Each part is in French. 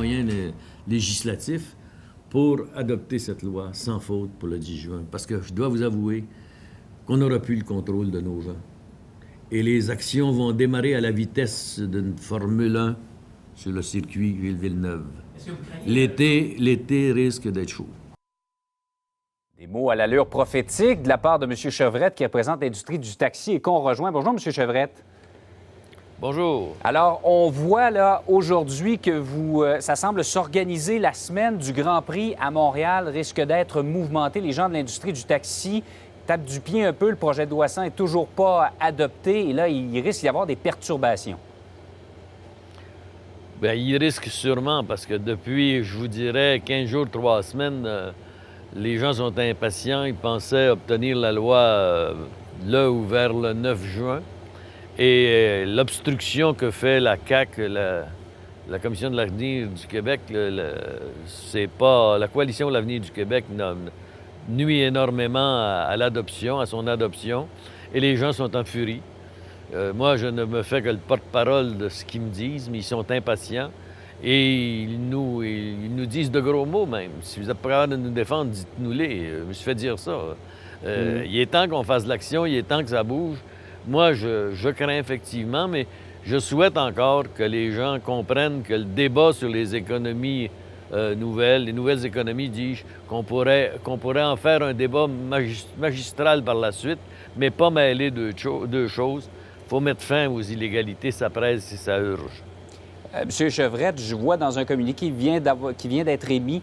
moyens législatifs pour adopter cette loi sans faute pour le 10 juin. Parce que je dois vous avouer qu'on n'aura plus le contrôle de nos gens. Et les actions vont démarrer à la vitesse d'une Formule 1 sur le circuit Ville-Villeneuve. L'été risque d'être chaud. Des mots à l'allure prophétique de la part de M. Chevrette qui représente l'industrie du taxi et qu'on rejoint. Bonjour, M. Chevrette. Bonjour. Alors, on voit là aujourd'hui que ça semble s'organiser. La semaine du Grand Prix à Montréal risque d'être mouvementée. Les gens de l'industrie du taxi tapent du pied un peu. Le projet de loi 100 n'est toujours pas adopté. Et là, il risque d'y avoir des perturbations. Bien, il risque sûrement parce que depuis, je vous dirais, 15 jours, 3 semaines, les gens sont impatients. Ils pensaient obtenir la loi là ou vers le 9 juin. Et l'obstruction que fait la CAQ, la Commission de l'avenir du Québec, c'est pas la Coalition de l'avenir du Québec nuit énormément à l'adoption, à son adoption, et les gens sont en furie. Moi, je ne me fais que le porte-parole de ce qu'ils me disent, mais ils sont impatients et ils nous disent de gros mots même. Si vous êtes pas capable de nous défendre, dites-nous-les. Je me suis fait dire ça. Il est temps qu'on fasse de l'action, il est temps que ça bouge. Moi, je crains effectivement, mais je souhaite encore que les gens comprennent que le débat sur les économies nouvelles, les nouvelles économies, dis-je, qu'on pourrait en faire un débat magistral par la suite, mais pas mêler deux choses. Il faut mettre fin aux illégalités, ça presse et ça urge. Monsieur Chevrette, je vois dans un communiqué qui vient d'être émis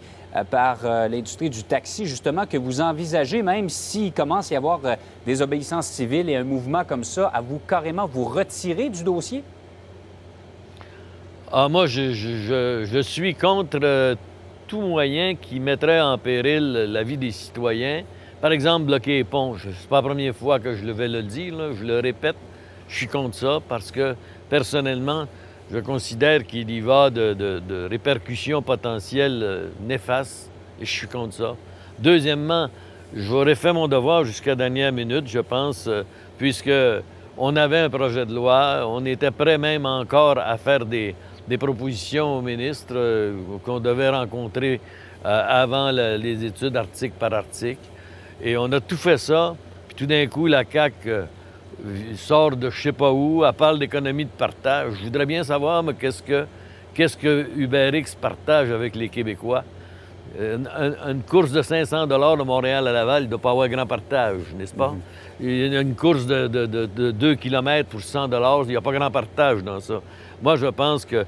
par l'industrie du taxi, justement, que vous envisagez, même s'il commence à y avoir des obéissances civiles et un mouvement comme ça, à vous carrément vous retirer du dossier? Ah, moi, je suis contre tout moyen qui mettrait en péril la vie des citoyens. Par exemple, bloquer les ponts. C'est pas la première fois que je vais le dire, là, je le répète. Je suis contre ça parce que, personnellement, je considère qu'il y va de répercussions potentielles néfastes et je suis contre ça. Deuxièmement, j'aurais fait mon devoir jusqu'à la dernière minute, je pense, puisque on avait un projet de loi, on était prêt même encore à faire des propositions au ministre qu'on devait rencontrer avant les études article par article. Et on a tout fait ça, puis tout d'un coup, la CAQ sort de je sais pas où, elle parle d'économie de partage. Je voudrais bien savoir, mais qu'est-ce que UberX partage avec les Québécois? Une course de 500 $ de Montréal à Laval, il ne doit pas avoir grand partage, n'est-ce pas? Une course de 2 km pour 100 $, il n'y a pas grand partage dans ça. Moi, je pense que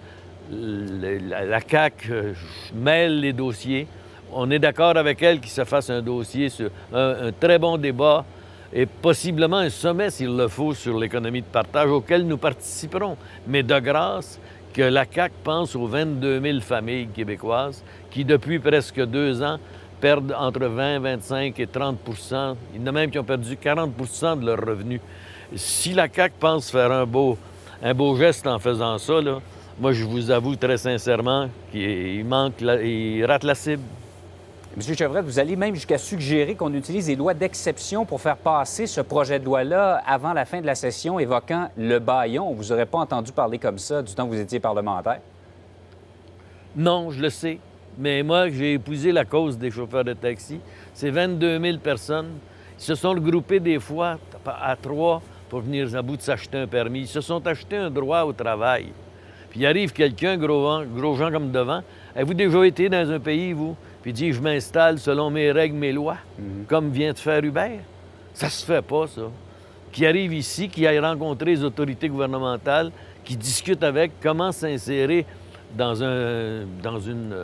la CAQ mêle les dossiers. On est d'accord avec elle qu'il se fasse un dossier sur un très bon débat et possiblement un sommet, s'il le faut, sur l'économie de partage auquel nous participerons. Mais de grâce, que la CAQ pense aux 22 000 familles québécoises qui, depuis presque 2 ans, perdent entre 20, 25 et 30 %. Il y en a même qui ont perdu 40 % de leurs revenus. Si la CAQ pense faire un beau geste en faisant ça, là, moi, je vous avoue très sincèrement qu'il rate la cible. M. Chevrette, vous allez même jusqu'à suggérer qu'on utilise des lois d'exception pour faire passer ce projet de loi-là avant la fin de la session, évoquant le bâillon. Vous n'aurez pas entendu parler comme ça du temps que vous étiez parlementaire? Non, je le sais. Mais moi, j'ai épousé la cause des chauffeurs de taxi. C'est 22 000 personnes. Ils se sont regroupés des fois à 3 pour venir à bout de s'acheter un permis. Ils se sont achetés un droit au travail. Puis il arrive quelqu'un, gros gens comme devant. Avez-vous déjà été dans un pays, vous? Puis dit, je m'installe selon mes règles, mes lois, comme vient de faire Uber. Ça se fait pas, ça. Qui arrive ici, qui aille rencontrer les autorités gouvernementales, qui discute avec comment s'insérer dans une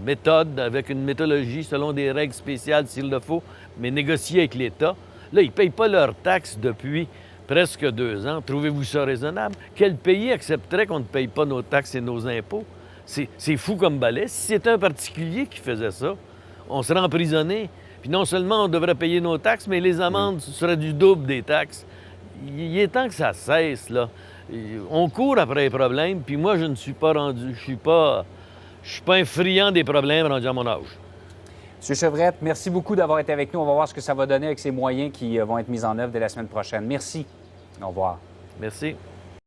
méthode, avec une méthodologie selon des règles spéciales s'il le faut, mais négocier avec l'État. Là, ils ne payent pas leurs taxes depuis presque 2 ans. Trouvez-vous ça raisonnable? Quel pays accepterait qu'on ne paye pas nos taxes et nos impôts? C'est fou comme balai. Si c'était un particulier qui faisait ça, on serait emprisonné. Puis non seulement on devrait payer nos taxes, mais les amendes seraient du double des taxes. Il est temps que ça cesse, là. On court après les problèmes, puis moi, je ne suis pas rendu... Je suis pas un friand des problèmes rendus à mon âge. M. Chevrette, merci beaucoup d'avoir été avec nous. On va voir ce que ça va donner avec ces moyens qui vont être mis en œuvre dès la semaine prochaine. Merci. Au revoir. Merci.